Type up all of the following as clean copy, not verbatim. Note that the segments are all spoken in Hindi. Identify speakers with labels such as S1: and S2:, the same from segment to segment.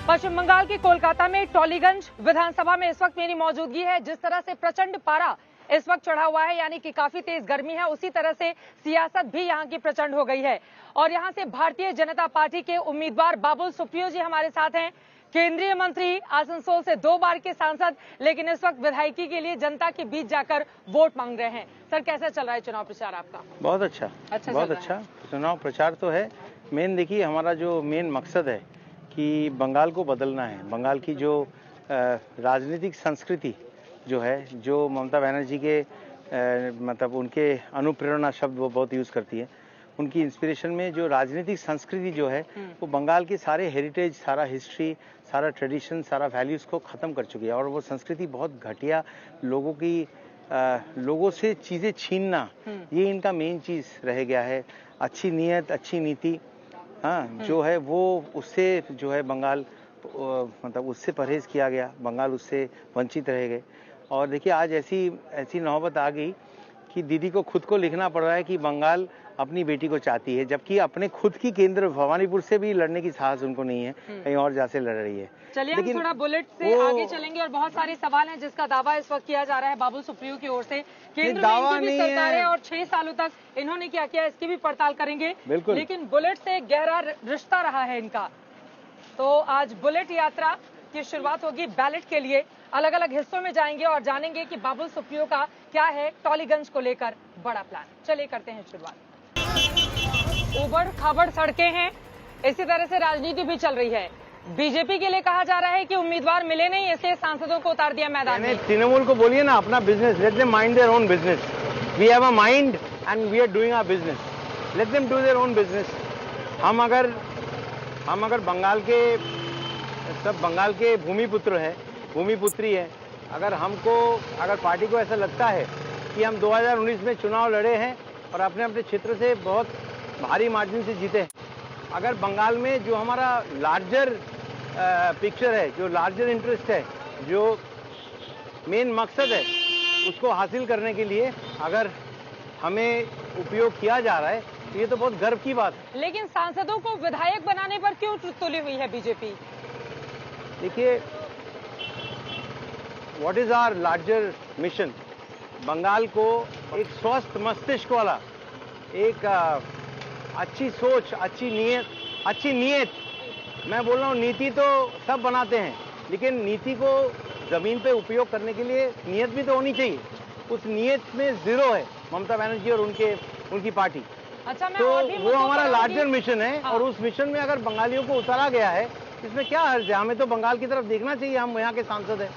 S1: पश्चिम बंगाल के कोलकाता में टॉलीगंज विधानसभा में इस वक्त मेरी मौजूदगी है। जिस तरह से प्रचंड पारा इस वक्त चढ़ा हुआ है, यानी कि काफी तेज गर्मी है, उसी तरह से सियासत भी यहाँ की प्रचंड हो गई है। और यहाँ से भारतीय जनता पार्टी के उम्मीदवार बाबुल सुप्रियो जी हमारे साथ हैं। केंद्रीय मंत्री, आसनसोल से 2 बार के सांसद, लेकिन इस वक्त विधायकी के लिए जनता के बीच जाकर वोट मांग रहे हैं। सर, कैसा चल रहा है चुनाव प्रचार आपका?
S2: बहुत अच्छा बहुत अच्छा चुनाव प्रचार तो है। मेन देखिए, हमारा जो मेन मकसद है कि बंगाल को बदलना है। बंगाल की जो राजनीतिक संस्कृति जो है, जो ममता बनर्जी के मतलब उनके अनुप्रेरणा शब्द वो बहुत यूज़ करती है, उनकी इंस्पिरेशन में जो राजनीतिक संस्कृति जो है वो बंगाल के सारे हेरिटेज, सारा हिस्ट्री, सारा ट्रेडिशन, सारा वैल्यूज़ को ख़त्म कर चुकी है। और वो संस्कृति बहुत घटिया, लोगों से चीज़ें छीनना, ये इनका मेन चीज़ रह गया है। अच्छी नीयत, अच्छी नीति, हाँ, जो है वो उससे जो है बंगाल मतलब उससे परहेज किया गया, बंगाल उससे वंचित रह गए। और देखिए, आज ऐसी नौबत आ गई कि दीदी को खुद को लिखना पड़ रहा है कि बंगाल अपनी बेटी को चाहती है, जबकि अपने खुद की केंद्र भवानीपुर से भी लड़ने की साहस उनको नहीं है, कहीं और जाके लड़ रही है।
S1: चलिए हम थोड़ा बुलेट से आगे चलेंगे और बहुत सारे सवाल हैं जिसका दावा इस वक्त किया जा रहा है बाबुल सुप्रियो की ओर से। केंद्र में इनकी भी सरकार है और 6 सालों तक इन्होंने क्या किया इसकी भी पड़ताल करेंगे। लेकिन बुलेट से गहरा रिश्ता रहा है इनका। तो आज बुलेट यात्रा की शुरुआत होगी। बैलेट के लिए अलग अलग हिस्सों में जाएंगे और जानेंगे कि बाबुल सुप्रियो का क्या है टॉलीगंज को लेकर बड़ा प्लान। चलिए करते हैं शुरुआत। उबड़ खाबड़ सड़कें हैं, इसी तरह से राजनीति भी चल रही है। बीजेपी के लिए कहा जा रहा है कि उम्मीदवार मिले नहीं, इसलिए सांसदों को उतार दिया मैदान में।
S2: तृणमूल को बोलिए ना अपना business, let them mind their own business. We have a mind and we are doing our business, let them do their own business. हम अगर बंगाल के भूमिपुत्र है, भूमिपुत्री है, अगर पार्टी को ऐसा लगता है कि हम 2019 में चुनाव लड़े हैं और अपने अपने क्षेत्र से बहुत भारी मार्जिन से जीते हैं, अगर बंगाल में जो हमारा लार्जर पिक्चर है, जो लार्जर इंटरेस्ट है, जो मेन मकसद है, उसको हासिल करने के लिए अगर हमें उपयोग किया जा रहा है, तो ये तो बहुत गर्व की बात है।
S1: लेकिन सांसदों को विधायक बनाने पर क्यों तुली हुई है बीजेपी?
S2: देखिए, what is our larger mission? Bengal को एक स्वस्थ मस्तिष्क वाला, एक अच्छी सोच, अच्छी नीयत, मैं बोल रहा हूँ, नीति तो सब बनाते हैं, लेकिन नीति को जमीन पे उपयोग करने के लिए नीयत भी तो होनी चाहिए। उस नीयत में जीरो है ममता बनर्जी और उनकी पार्टी।
S1: अच्छा, मैं
S2: तो
S1: और भी
S2: वो हमारा लार्जर मिशन है।
S1: हाँ।
S2: और उस मिशन में अगर बंगालियों को उतारा गया है, इसमें क्या हर्ज है? हमें तो बंगाल की तरफ देखना चाहिए, हम यहाँ के सांसद हैं।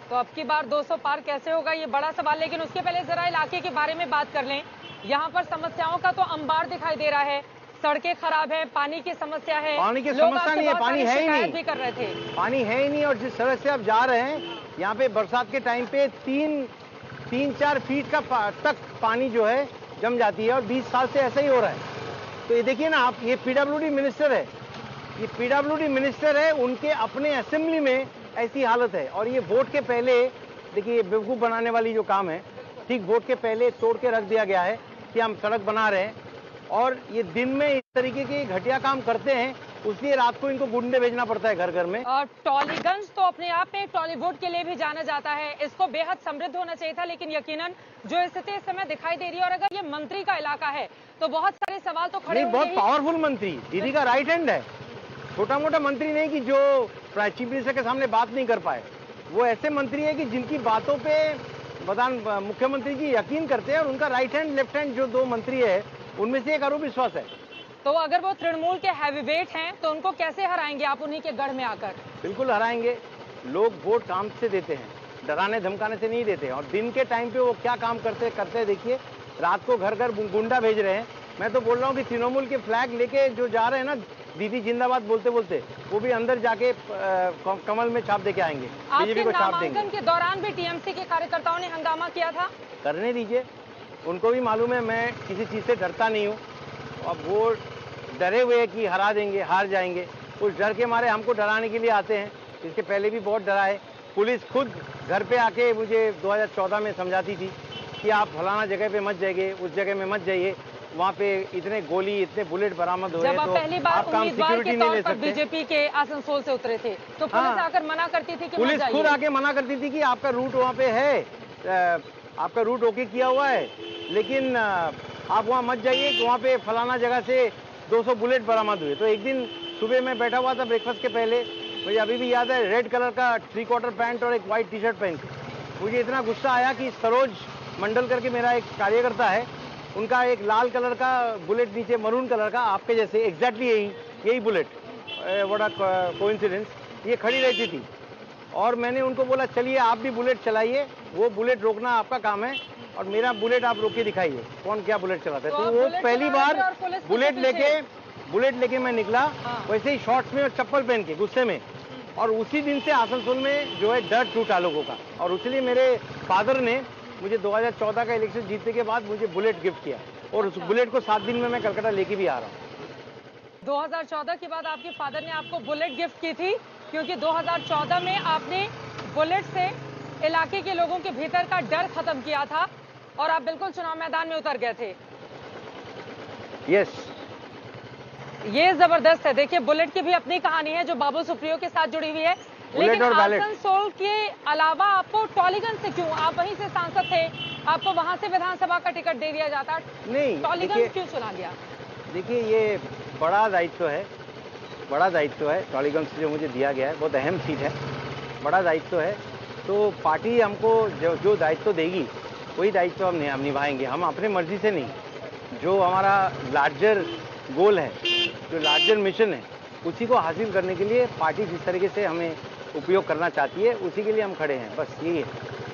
S1: तो अब की बार 200 पार कैसे होगा, ये बड़ा सवाल। लेकिन उसके पहले जरा इलाके के बारे में बात कर लें। यहाँ पर समस्याओं का तो अंबार दिखाई दे रहा है। सड़कें खराब है, पानी की समस्या है।
S2: पानी की समस्या नहीं है, पानी है ही नहीं,
S1: भी कर रहे थे,
S2: पानी है ही नहीं। और जिस सड़क से आप जा रहे हैं, यहाँ पे बरसात के टाइम पे 3-4 फीट का तक पानी जो है जम जाती है, और 20 साल से ऐसा ही हो रहा है। तो ये देखिए ना आप, ये पीडब्ल्यूडी मिनिस्टर है, उनके अपने असेंबली में ऐसी हालत है। और ये वोट के पहले, देखिए, बेवकूफ़ बनाने वाली जो काम है, ठीक वोट के पहले तोड़ के रख दिया गया है कि हम सड़क बना रहे हैं, और ये दिन में इस तरीके के घटिया काम करते हैं, उसलिए रात को इनको गुंडे भेजना पड़ता है घर घर में।
S1: और टॉलीगंज तो अपने आप में टॉलीवुड के लिए भी जाना जाता है, इसको बेहद समृद्ध होना चाहिए था, लेकिन यकीनन जो स्थिति इस समय दिखाई दे रही है, और अगर ये मंत्री का इलाका है तो बहुत सारे सवाल तो खड़े होंगे।
S2: बहुत पावरफुल मंत्री, दीदी का राइट हैंड है, छोटा मोटा मंत्री नहीं कि जो चीफ मिनिस्टर के सामने बात नहीं कर पाए। वो ऐसे मंत्री है कि जिनकी बातों पे मुख्यमंत्री जी यकीन करते हैं, और उनका राइट हैंड लेफ्ट हैंड जो 2 मंत्री है, उनमें से एक अरूप विश्वास है।
S1: तो अगर वो तृणमूल के हैवीवेट हैं तो उनको कैसे हराएंगे आप उन्हीं के गढ़ में आकर?
S2: बिल्कुल हराएंगे। लोग वोट काम से देते हैं, डराने धमकाने से नहीं देते। और दिन के टाइम पे वो क्या काम करते हैं देखिए, रात को घर घर गुंडा भेज रहे हैं। मैं तो बोल रहा हूँ कि तृणमूल के फ्लैग लेके जो जा रहे हैं ना, दीदी जिंदाबाद बोलते बोलते, वो भी अंदर जाके कमल में छाप देके आएंगे, बीजेपी को छाप देंगे।
S1: नामांकन के दौरान भी टीएमसी के कार्यकर्ताओं ने हंगामा किया था।
S2: करने दीजिए, उनको भी मालूम है मैं किसी चीज़ से डरता नहीं हूँ। अब वो डरे हुए हैं कि हरा देंगे, हार जाएंगे, उस डर के मारे हमको डराने के लिए आते हैं। इसके पहले भी बहुत डरा है। पुलिस खुद घर पे आके मुझे 2014 में समझाती थी कि आप फलाना जगह पे मत जाइए, उस जगह में मत जाइए। वहाँ पे इतने गोली इतने बुलेट बरामद हुए
S1: जब आप
S2: तो
S1: पहली बार
S2: आप काम
S1: उम्मीदवार
S2: सिक्योरिटी
S1: के
S2: नहीं
S1: तौर
S2: ले
S1: पर
S2: सकते।
S1: बीजेपी के आसनसोल से उतरे थे तो पुलिस आकर मना करती थी कि
S2: पुलिस
S1: मत जाइए।
S2: खुद आके मना करती थी कि आपका रूट वहाँ पे है, आपका रूट ओके किया हुआ है, लेकिन आप वहाँ मत जाइए कि वहाँ पे फलाना जगह से 200 बुलेट बरामद हुए। तो एक दिन सुबह मैं बैठा हुआ था ब्रेकफास्ट के पहले, मुझे अभी भी याद है, रेड कलर का 3/4 पैंट और एक वाइट टी शर्ट पहन के मुझे इतना गुस्सा आया कि सरोज मंडल करके मेरा एक कार्यकर्ता है, उनका एक लाल कलर का बुलेट नीचे मरून कलर का आपके जैसे एग्जैक्टली यही बुलेट, बड़ा कोइंसिडेंस, ये खड़ी रहती थी और मैंने उनको बोला चलिए आप भी बुलेट चलाइए, वो बुलेट रोकना आपका काम है और मेरा बुलेट आप रोक के दिखाइए कौन क्या बुलेट चलाता है। तो वो पहली बार बुलेट लेके मैं निकला, वैसे ही शॉर्ट्स में और चप्पल पहन के गुस्से में, और उसी दिन से आसनसोल में जो है डर टूटा लोगों का। और इसलिए मेरे फादर ने मुझे 2014 का इलेक्शन जीतने के बाद मुझे बुलेट गिफ्ट किया और उस बुलेट को 7 दिन में मैं कलकत्ता लेके भी आ रहा हूँ।
S1: 2014 के बाद आपके फादर ने आपको बुलेट गिफ्ट की थी क्योंकि 2014 में आपने बुलेट से इलाके के लोगों के भीतर का डर खत्म किया था और आप बिल्कुल चुनाव मैदान में उतर गए थे।
S2: यस,
S1: ये जबरदस्त है। देखिए बुलेट की भी अपनी कहानी है जो बाबुल सुप्रियो के साथ जुड़ी हुई है, लेकिन आसनसोल के अलावा आपको टॉलीगंज से क्यों, आप वहीं से सांसद थे, आपको वहां से विधानसभा का टिकट दे दिया जाता,
S2: नहीं
S1: टॉलीगंज क्यों चुना गया?
S2: देखिए ये बड़ा दायित्व है, टॉलीगंज जो मुझे दिया गया है बहुत अहम सीट है, बड़ा दायित्व है। तो पार्टी हमको जो दायित्व देगी वही दायित्व हम निभाएंगे, हम अपने मर्जी से नहीं। जो हमारा लार्जर गोल है, जो लार्जर मिशन है, उसी को हासिल करने के लिए पार्टी जिस तरीके से हमें उपयोग करना चाहती है उसी के लिए हम खड़े हैं, बस यही है।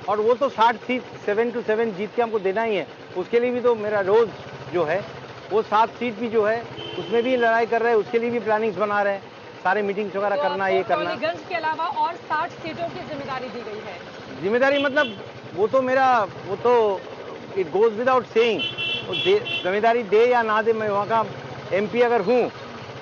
S2: और वो तो 60 सीट 7-7 जीत के हमको देना ही है, उसके लिए भी तो मेरा रोज जो है वो 7 सीट भी जो है उसमें भी लड़ाई कर रहे हैं, उसके लिए भी प्लानिंग्स बना रहे हैं, सारे मीटिंग्स वगैरह
S1: तो
S2: करना, ये करना।
S1: टॉलीगंज के अलावा और 60 सीटों की जिम्मेदारी दी गई है।
S2: जिम्मेदारी मतलब वो तो इट गोज विदाउट सेइंग, जिम्मेदारी दे या ना दे, मैं वहाँ का MP अगर हूँ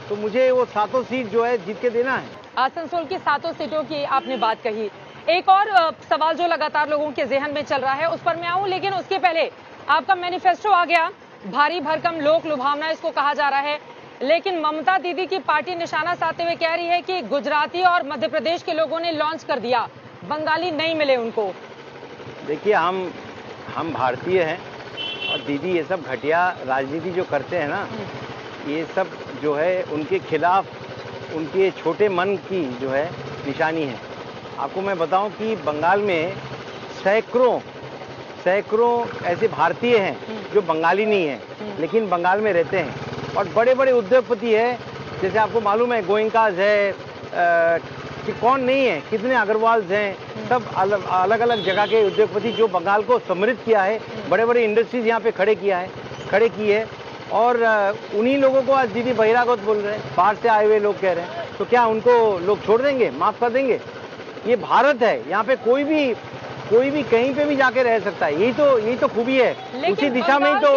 S2: तो मुझे वो 7 सीट जो है जीत के देना है।
S1: आसनसोल की 7 सीटों की आपने बात कही, एक और सवाल जो लगातार लोगों के ज़हन में चल रहा है उस पर मैं आऊं, लेकिन उसके पहले आपका मैनिफेस्टो आ गया, भारी भरकम लोक लुभावना इसको कहा जा रहा है, लेकिन ममता दीदी की पार्टी निशाना साधते हुए कह रही है कि गुजराती और मध्य प्रदेश के लोगों ने लॉन्च कर दिया, बंगाली नहीं मिले उनको।
S2: देखिए हम भारतीय हैं और दीदी ये सब घटिया राजनीति जो करते हैं ना, ये सब जो है उनके खिलाफ उनके छोटे मन की जो है निशानी है। आपको मैं बताऊं कि बंगाल में सैकड़ों ऐसे भारतीय हैं जो बंगाली नहीं हैं लेकिन बंगाल में रहते हैं और बड़े बड़े उद्योगपति हैं, जैसे आपको मालूम है गोइंकाज है, कि कौन नहीं है, कितने अग्रवाल्स हैं, सब अलग अलग जगह के उद्योगपति जो बंगाल को समृद्ध किया है, बड़े बड़े इंडस्ट्रीज यहाँ पे खड़े की है और उन्हीं लोगों को आज दीदी बहिरागत बोल रहे हैं, बाहर से आए हुए लोग कह रहे हैं, तो क्या उनको लोग छोड़ देंगे, माफ कर देंगे? ये भारत है, यहाँ पे कोई भी कहीं पे भी जाके रह सकता है, यही तो खूबी है। उसी दिशा में ही तो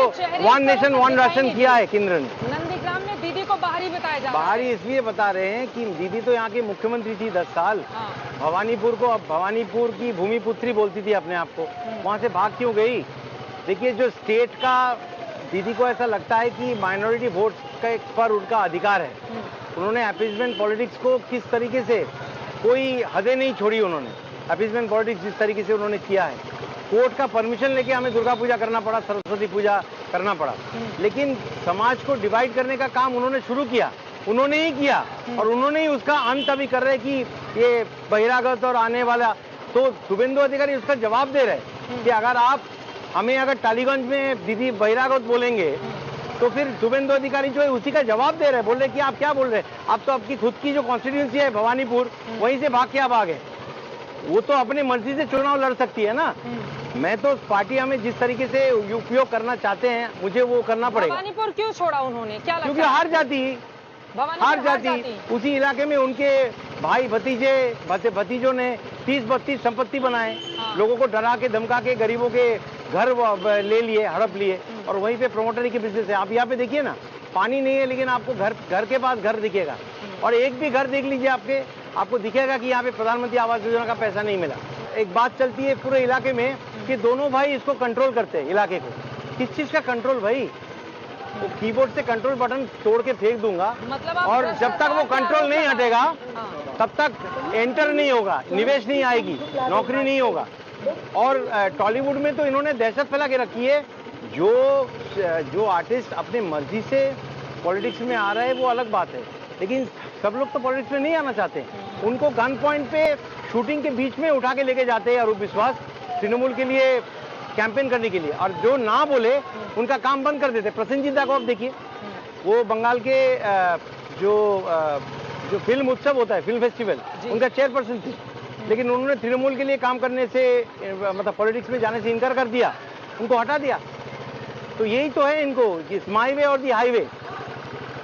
S2: 1 नेशन 1 राशन किया है केंद्र ने।
S1: नंदीग्राम में दीदी को बाहरी बताया जा रहा है।
S2: बाहरी इसलिए बता रहे हैं कि दीदी तो यहाँ की मुख्यमंत्री थी 10 साल, भवानीपुर की भूमिपुत्री बोलती थी अपने आप को, वहाँ से भाग क्यों गई? देखिए जो स्टेट का दीदी को ऐसा लगता है कि माइनॉरिटी वोट पर उनका अधिकार है, उन्होंने अपीजमेंट पॉलिटिक्स को किस तरीके से, कोई हदें नहीं छोड़ी उन्होंने, अपीजमेंट पॉलिटिक्स जिस तरीके से उन्होंने किया है, कोर्ट का परमिशन लेके हमें दुर्गा पूजा करना पड़ा, सरस्वती पूजा करना पड़ा, लेकिन समाज को डिवाइड करने का काम उन्होंने शुरू किया, उन्होंने ही किया और उन्होंने ही उसका अंत अभी कर रहे कि ये बहिरागत और आने वाला, तो शुभेंदु अधिकारी उसका जवाब दे रहे कि अगर टालीगंज में दीदी बहिरागत बोलेंगे तो फिर शुभेंदु अधिकारी जो है उसी का जवाब दे रहे हैं, बोल रहे कि आप क्या बोल रहे हैं, आप तो आपकी खुद की जो कॉन्स्टिट्यूंसी है भवानीपुर, वहीं से भाग के आप आ गए। वो तो अपनी मर्जी से चुनाव लड़ सकती है ना, मैं तो पार्टी हमें जिस तरीके से उपयोग करना चाहते हैं मुझे वो करना पड़ेगा।
S1: भवानीपुर क्यों छोड़ा उन्होंने, क्या लगता है?
S2: क्योंकि हार जाती उसी इलाके में उनके भाई भतीजों ने 30-32 संपत्ति बनाए, लोगों को डरा के धमका के गरीबों के घर ले लिए, हड़प लिए और वहीं पे प्रोमोटरी के बिजनेस है। आप यहाँ पे देखिए ना, पानी नहीं है लेकिन आपको घर के पास घर दिखेगा और एक भी घर देख लीजिए आपको दिखेगा कि यहाँ पे प्रधानमंत्री आवास योजना का पैसा नहीं मिला। एक बात चलती है पूरे इलाके में कि दोनों भाई इसको कंट्रोल करते हैं, इलाके को। किस चीज का कंट्रोल भाई? वो कीबोर्ड से कंट्रोल बटन तोड़ के फेंक दूंगा।
S1: मतलब
S2: और जब तक वो कंट्रोल नहीं हटेगा तब तक एंटर नहीं होगा, निवेश नहीं आएगी, नौकरी नहीं होगा। और टॉलीवुड में तो इन्होंने दहशत फैला के रखी है। जो आर्टिस्ट अपने मर्जी से पॉलिटिक्स में आ रहे हैं वो अलग बात है, लेकिन सब लोग तो पॉलिटिक्स में नहीं आना चाहते। उनको गन पॉइंट पे शूटिंग के बीच में उठा के लेके जाते हैं अरूप विश्वास तृणमूल के लिए कैंपेन करने के लिए, और जो ना बोले उनका काम बंद कर देते। प्रसेनजीत दा को आप देखिए, वो बंगाल के जो फिल्म उत्सव होता है, फिल्म फेस्टिवल, उनका चेयरपर्सन थी, लेकिन उन्होंने तृणमूल के लिए काम करने से मतलब पॉलिटिक्स में जाने से इनकार कर दिया, उनको हटा दिया। तो यही तो है इनको, इस माई वे और दी हाईवे।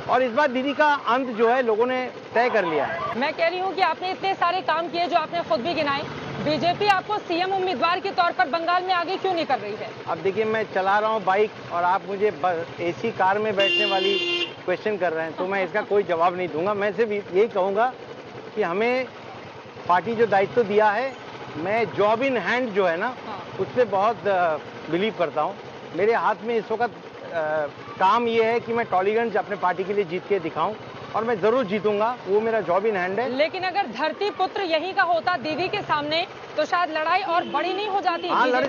S2: और इस बार दीदी का अंत जो है लोगों ने तय कर लिया है।
S1: मैं कह रही हूँ कि आपने इतने सारे काम किए जो आपने खुद भी गिनाए, बीजेपी आपको सीएम उम्मीदवार के तौर पर बंगाल में आगे क्यों नहीं कर रही है?
S2: अब देखिए, मैं चला रहा हूँ बाइक और आप मुझे एसी कार में बैठने वाली क्वेश्चन कर रहे हैं, तो मैं इसका कोई जवाब नहीं दूंगा। मैं सिर्फ यही कहूँगा कि हमें पार्टी जो दायित्व दिया है, मैं जॉब इन हैंड जो है ना, उस पर बहुत बिलीव करता हूँ। मेरे हाथ में इस वक्त काम ये है कि मैं टॉलीगंज अपने पार्टी के लिए जीत के दिखाऊं, और मैं जरूर जीतूंगा, वो मेरा जॉब इन हैंड है।
S1: लेकिन अगर धरती पुत्र यही का होता दीदी के सामने, तो शायद लड़ाई और बड़ी नहीं हो जाती।
S2: हाँ, लड़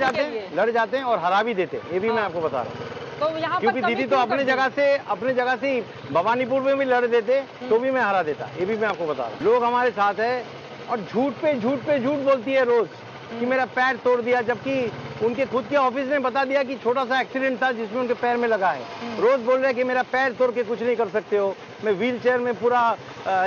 S2: जाते हैं और हरा भी देते, ये भी मैं आपको बता रहा हूँ।
S1: तो यहाँ
S2: क्योंकि दीदी तो अपने जगह से भवानीपुर में भी लड़ देते तो भी मैं हरा देता, ये भी मैं आपको बता रहा हूँ। लोग हमारे साथ है और झूठ पे झूठ बोलती है रोज कि मेरा पैर तोड़ दिया, जबकि उनके खुद के ऑफिस ने बता दिया कि छोटा सा एक्सीडेंट था जिसमें उनके पैर में लगा है। रोज बोल रहे हैं कि मेरा पैर तोड़ के कुछ नहीं कर सकते हो, मैं व्हील चेयर में पूरा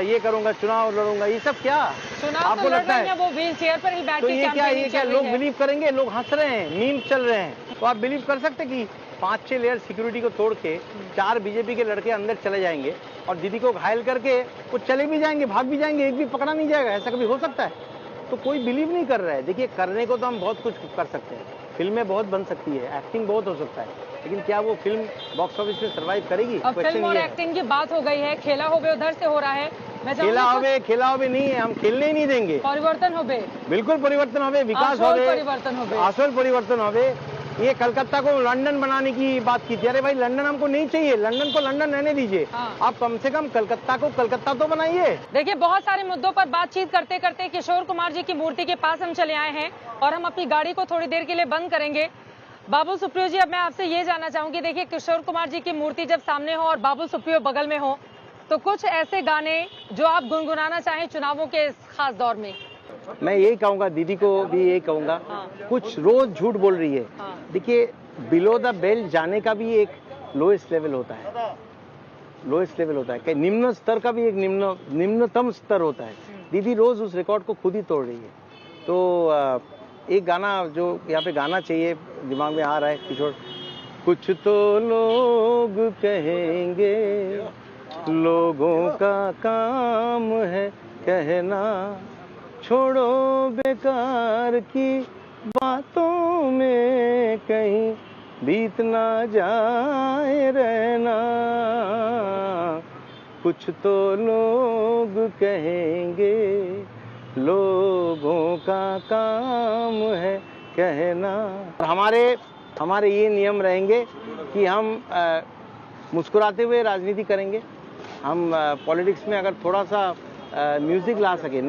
S2: ये करूंगा, चुनाव लड़ूंगा। ये सब क्या आपको लगता है?
S1: वो व्हील चेयर पर ही बैठ
S2: तो ये क्या लोग बिलीव करेंगे? लोग हंस रहे हैं, मीम्स चल रहे हैं, तो आप बिलीव कर सकते कि 5-6 लेयर सिक्योरिटी को तोड़ के 4 बीजेपी के लड़के अंदर चले जाएंगे और दीदी को घायल करके वो चले भी जाएंगे, भाग भी जाएंगे, एक भी पकड़ा नहीं जाएगा? ऐसा कभी हो सकता है? तो कोई बिलीव नहीं कर रहा है। देखिए, करने को तो हम बहुत कुछ कर सकते हैं, फिल्में बहुत बन सकती है, एक्टिंग बहुत हो सकता है, लेकिन क्या वो फिल्म बॉक्स ऑफिस में सर्वाइव करेगी?
S1: अब फिल्म और एक्टिंग की बात हो गई है, खेला होबे उधर से हो रहा है।
S2: खेला होबे नहीं है, हम खेलने ही नहीं देंगे।
S1: परिवर्तन होबे,
S2: बिल्कुल परिवर्तन होबे, विकास होबे, आसोल परिवर्तन होबे। ये कलकत्ता को लंदन बनाने की बात की थी। अरे भाई, लंदन हमको नहीं चाहिए, लंदन को लंदन रहने दीजिए। आप कम से कम कलकत्ता को कलकत्ता तो बनाइए।
S1: देखिए, बहुत सारे मुद्दों पर बातचीत करते करते किशोर कुमार जी की मूर्ति के पास हम चले आए हैं और हम अपनी गाड़ी को थोड़ी देर के लिए बंद करेंगे। बाबुल सुप्रियो जी, अब मैं आपसे ये जानना चाहूंगी, देखिए किशोर कुमार जी की मूर्ति जब सामने हो और बाबुल सुप्रियो बगल में हो, तो कुछ ऐसे गाने जो आप गुनगुनाना चाहें चुनावों के इस खास दौर में?
S2: मैं यही कहूंगा, दीदी को भी यही कहूंगा, कुछ रोज झूठ बोल रही है। देखिए, बिलो द बेल्ट जाने का भी एक लोएस्ट लेवल होता है, लोएस्ट लेवल होता है कि निम्न स्तर का भी एक निम्नतम स्तर होता है। दीदी रोज उस रिकॉर्ड को खुद ही तोड़ रही है। तो एक गाना जो यहाँ पे गाना चाहिए, दिमाग में आ रहा है किशोर, कुछ तो लोग कहेंगे, लोगों का काम है कहना, छोड़ो बेकार की बातों में कहीं बीत ना जाए रहना, कुछ तो लोग कहेंगे, लोगों का काम है कहना। हमारे ये नियम रहेंगे कि हम मुस्कुराते हुए राजनीति करेंगे। हम पॉलिटिक्स में अगर थोड़ा सा म्यूजिक ला सके,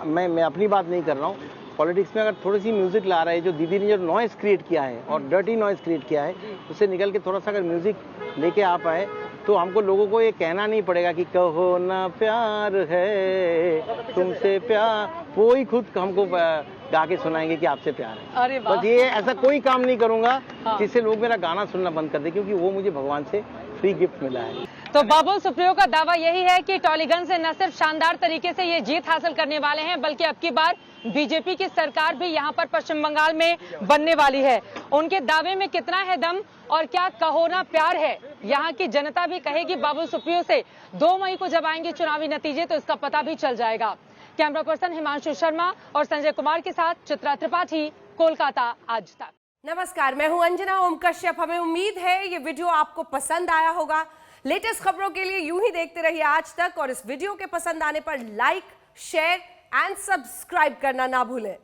S2: मैं अपनी बात नहीं कर रहा हूँ, पॉलिटिक्स में अगर थोड़ी सी म्यूजिक ला रहे हैं, जो दीदी ने जो नॉइस क्रिएट किया है और डर्टी नॉइस क्रिएट किया है, उससे निकल के थोड़ा सा अगर म्यूजिक लेके आ पाए, तो हमको लोगों को ये कहना नहीं पड़ेगा कि कहो ना प्यार है तुमसे प्यार, वो ही खुद हमको गा के सुनाएंगे कि आपसे प्यार है।
S1: अरे वाह।
S2: बस ये ऐसा कोई काम नहीं करूंगा जिससे लोग मेरा गाना सुनना बंद कर दे, क्योंकि वो मुझे भगवान से फ्री गिफ्ट मिला है।
S1: तो बाबुल सुप्रियो का दावा यही है कि टॉलीगंज से न सिर्फ शानदार तरीके से ये जीत हासिल करने वाले हैं, बल्कि अब की बार बीजेपी की सरकार भी यहाँ पर पश्चिम बंगाल में बनने वाली है। उनके दावे में कितना है दम और क्या कहो ना प्यार है, यहाँ की जनता भी कहेगी बाबुल सुप्रियो से। 2 मई को जब आएंगे चुनावी नतीजे तो इसका पता भी चल जाएगा। कैमरा पर्सन हिमांशु शर्मा और संजय कुमार के साथ चित्रा त्रिपाठी, कोलकाता आज तक।
S3: नमस्कार, मैं हूं अंजना ओम कश्यप। हमें उम्मीद है ये वीडियो आपको पसंद आया होगा। लेटेस्ट खबरों के लिए यूं ही देखते रहिए आज तक, और इस वीडियो के पसंद आने पर लाइक, शेयर एंड सब्सक्राइब करना ना भूलें।